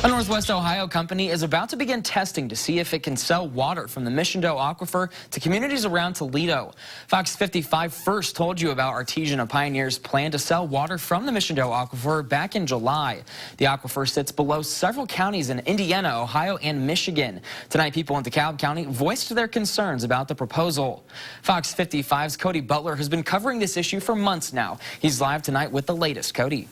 A Northwest Ohio company is about to begin testing to see if it can sell water from the Mission Doe Aquifer to communities around Toledo. Fox 55 first told you about Artesian Pioneer's plan to sell water from the Mission Doe Aquifer back in July. The aquifer sits below several counties in Indiana, Ohio, and Michigan. Tonight, people in DeKalb County voiced their concerns about the proposal. Fox 55's Cody Butler has been covering this issue for months now. He's live tonight with the latest. Cody.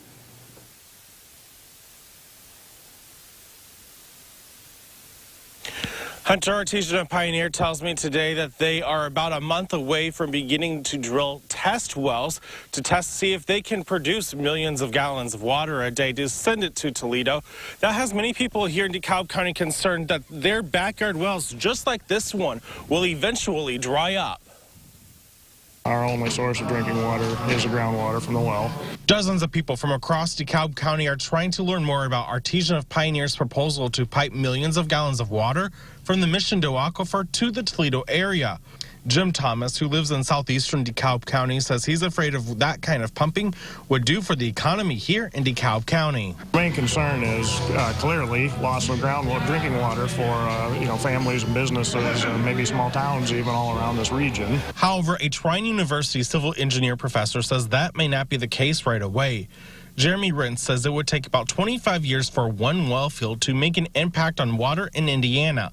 Hunter, Artesian Pioneer tells me today that they are about a month away from beginning to drill test wells to see if they can produce millions of gallons of water a day to send it to Toledo. That has many people here in DeKalb County concerned that their backyard wells, just like this one, will eventually dry up. Our only source of drinking water is the groundwater from the well. Dozens of people from across DeKalb County are trying to learn more about Artesian Pioneer's proposal to pipe millions of gallons of water from the Mission Doe Aquifer to the Toledo area. Jim Thomas, who lives in southeastern DeKalb County, says he's afraid of that kind of pumping would do for the economy here in DeKalb County. The main concern is clearly loss of groundwater, drinking water for families and businesses and maybe small towns even all around this region. However, a Trine University civil engineer professor says that may not be the case right away. Jeremy Rentz says it would take about 25 years for one well field to make an impact on water in Indiana.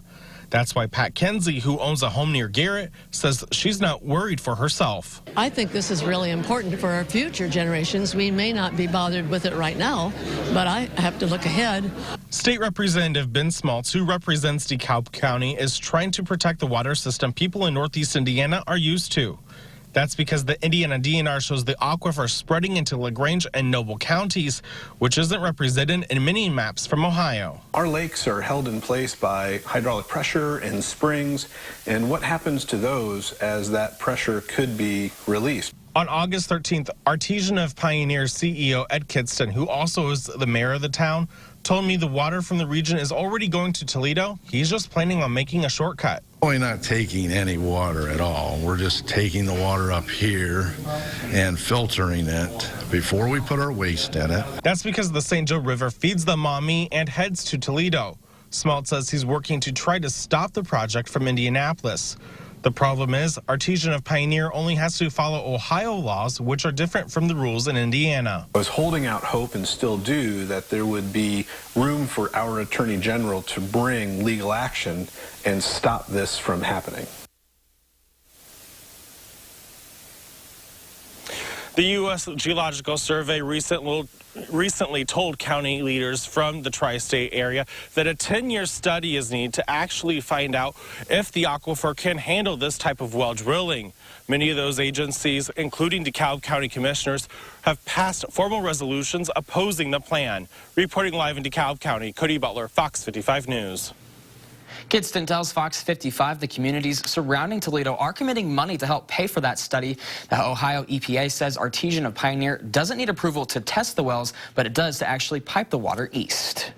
That's why Pat Kenzie, who owns a home near Garrett, says she's not worried for herself. I think this is really important for our future generations. We may not be bothered with it right now, but I have to look ahead. State Representative Ben Smaltz, who represents DeKalb County, is trying to protect the water system people in Northeast Indiana are used to. That's because the Indiana DNR shows the aquifer spreading into LaGrange and Noble counties, which isn't represented in many maps from Ohio. Our lakes are held in place by hydraulic pressure and springs, and what happens to those as that pressure could be released? On August 13th, Artesian Pioneer CEO Ed Kidston, who also is the mayor of the town, told me the water from the region is already going to Toledo. He's just planning on making a shortcut. We're not taking any water at all. We're just taking the water up here and filtering it before we put our waste in it. That's because the St. Joe River feeds the Maumee and heads to Toledo. Smalt says he's working to try to stop the project from Indianapolis. The problem is Artesian Pioneer only has to follow Ohio laws, which are different from the rules in Indiana. I was holding out hope, and still do, that there would be room for our Attorney General to bring legal action and stop this from happening. The U.S. Geological Survey recently told county leaders from the tri-state area that a 10-year study is needed to actually find out if the aquifer can handle this type of well drilling. Many of those agencies, including DeKalb County commissioners, have passed formal resolutions opposing the plan. Reporting live in DeKalb County, Cody Butler, Fox 55 News. Kidston tells Fox 55 the communities surrounding Toledo are committing money to help pay for that study. The Ohio EPA says Artesian Pioneer doesn't need approval to test the wells, but it does to actually pipe the water east.